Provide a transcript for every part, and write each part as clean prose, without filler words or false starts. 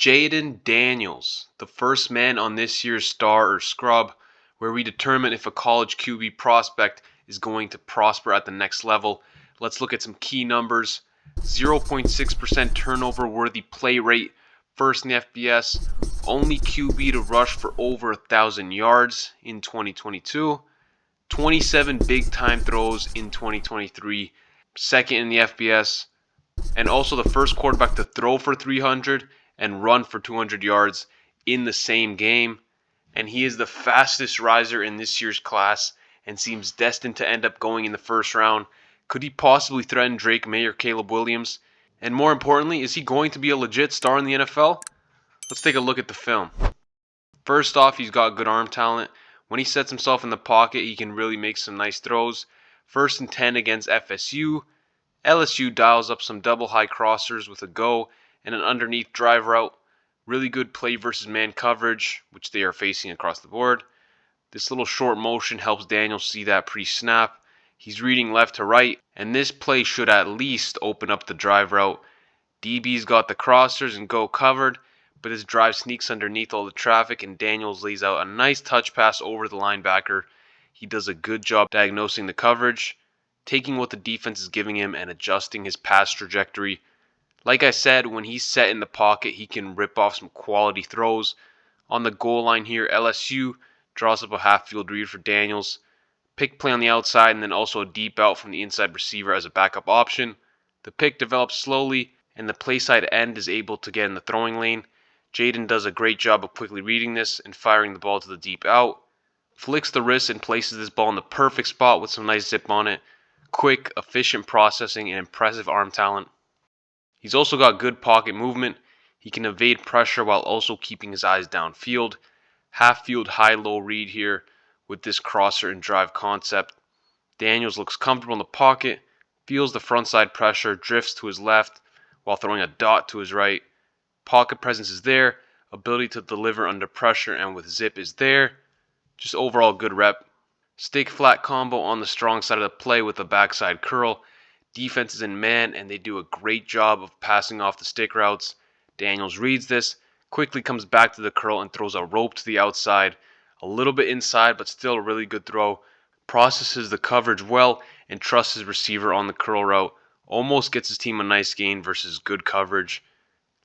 Jayden Daniels, the first man on this year's Star or Scrub, where we determine if a college QB prospect is going to prosper at the next level. Let's look at some key numbers. 0.6% turnover worthy play rate, first in the FBS, only QB to rush for over 1,000 yards in 2022, 27 big time throws in 2023, second in the FBS, and also the first quarterback to throw for 300 and run for 200 yards in the same game. And he is the fastest riser in this year's class and seems destined to end up going in the first round. Could he possibly threaten Drake May or Caleb Williams? And more importantly, is he going to be a legit star in the NFL? Let's take a look at the film. First off, he's got good arm talent. When he sets himself in the pocket, he can really make some nice throws. First and 10 against FSU. LSU dials up some double high crossers with a go and an underneath drive route. Really good play versus man coverage, which they are facing across the board. This little short motion helps Daniels see that pre-snap. He's reading left to right, and this play should at least open up the drive route. DB's got the crossers and go covered, but his drive sneaks underneath all the traffic, and Daniels lays out a nice touch pass over the linebacker. He does a good job diagnosing the coverage, taking what the defense is giving him and adjusting his pass trajectory. Like I said, when he's set in the pocket, he can rip off some quality throws. On the goal line here, LSU draws up a half-field read for Daniels. Pick play on the outside and then also a deep out from the inside receiver as a backup option. The pick develops slowly and the play side end is able to get in the throwing lane. Jayden does a great job of quickly reading this and firing the ball to the deep out. Flicks the wrist and places this ball in the perfect spot with some nice zip on it. Quick, efficient processing and impressive arm talent. He's also got good pocket movement. He can evade pressure while also keeping his eyes downfield. Half-field high-low read here with this crosser and drive concept. Daniels looks comfortable in the pocket, feels the front side pressure, drifts to his left while throwing a dot to his right. Pocket presence is there. Ability to deliver under pressure and with zip is there. Just overall good rep. Stick flat combo on the strong side of the play with a backside curl. Defense is in man and they do a great job of passing off the stick routes. Daniels reads this, quickly comes back to the curl and throws a rope to the outside. A little bit inside but still a really good throw. Processes the coverage well and trusts his receiver on the curl route. Almost gets his team a nice gain versus good coverage.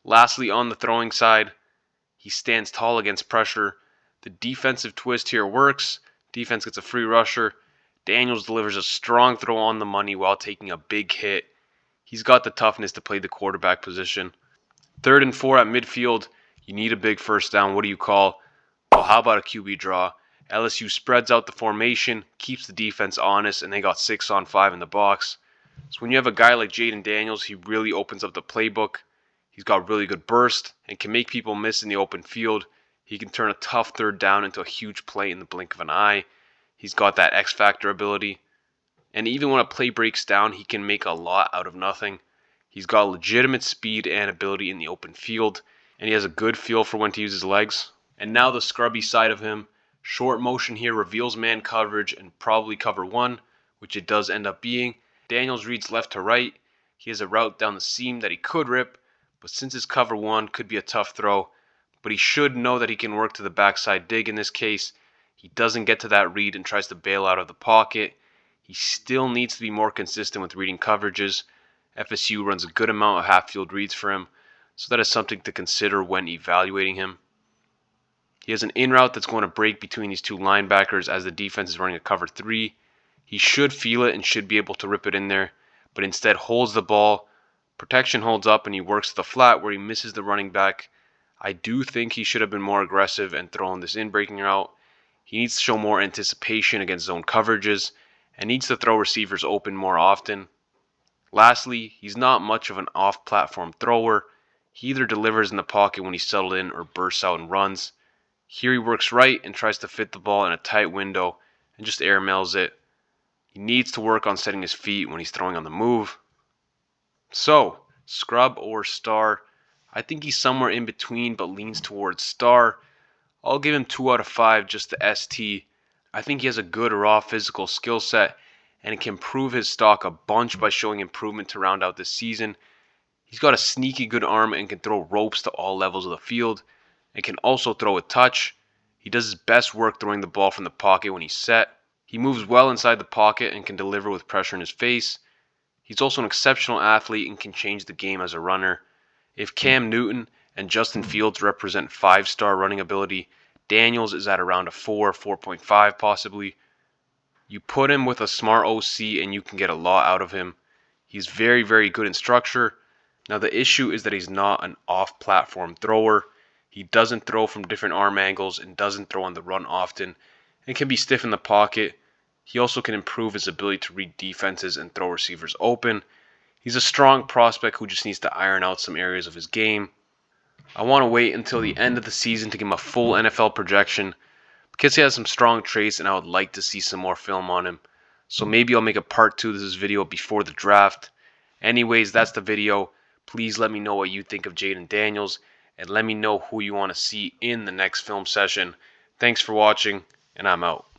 Lastly, on the throwing side, he stands tall against pressure. The defensive twist here works. Defense gets a free rusher. Daniels delivers a strong throw on the money while taking a big hit. He's got the toughness to play the quarterback position. 3rd and 4 at midfield. You need a big first down. What do you call? Well, how about a QB draw? LSU spreads out the formation, keeps the defense honest, and they got 6-on-5 in the box. So when you have a guy like Jayden Daniels, he really opens up the playbook. He's got really good burst and can make people miss in the open field. He can turn a tough 3rd down into a huge play in the blink of an eye. He's got that X-factor ability. And even when a play breaks down, he can make a lot out of nothing. He's got legitimate speed and ability in the open field, and he has a good feel for when to use his legs. And now the scrubby side of him. Short motion here reveals man coverage and probably cover 1, which it does end up being. Daniels reads left to right. He has a route down the seam that he could rip, but since his cover 1 could be a tough throw, but he should know that he can work to the backside dig in this case. He doesn't get to that read and tries to bail out of the pocket. He still needs to be more consistent with reading coverages. FSU runs a good amount of half-field reads for him, so that is something to consider when evaluating him. He has an in route that's going to break between these two linebackers as the defense is running a cover 3. He should feel it and should be able to rip it in there, but instead holds the ball. Protection holds up and he works to the flat where he misses the running back. I do think he should have been more aggressive and thrown this in-breaking route. He needs to show more anticipation against zone coverages and needs to throw receivers open more often. Lastly, he's not much of an off-platform thrower. He either delivers in the pocket when he's settled in or bursts out and runs. Here he works right and tries to fit the ball in a tight window and just airmails it. He needs to work on setting his feet when he's throwing on the move. So, scrub or star? I think he's somewhere in between but leans towards star. I'll give him 2 out of 5 just the ST. I think he has a good raw physical skill set and can prove his stock a bunch by showing improvement to round out this season. He's got a sneaky good arm and can throw ropes to all levels of the field, and can also throw a touch. He does his best work throwing the ball from the pocket when he's set. He moves well inside the pocket and can deliver with pressure in his face. He's also an exceptional athlete and can change the game as a runner. If Cam Newton and Justin Fields represent 5-star running ability, Daniels is at around a 4, 4.5 possibly. You put him with a smart OC and you can get a lot out of him. He's very, very good in structure. Now the issue is that he's not an off-platform thrower. He doesn't throw from different arm angles and doesn't throw on the run often and can be stiff in the pocket. He also can improve his ability to read defenses and throw receivers open. He's a strong prospect who just needs to iron out some areas of his game. I want to wait until the end of the season to give him a full NFL projection because he has some strong traits and I would like to see some more film on him. So maybe I'll make a part 2 of this video before the draft. Anyways, that's the video. Please let me know what you think of Jayden Daniels and let me know who you want to see in the next film session. Thanks for watching, and I'm out.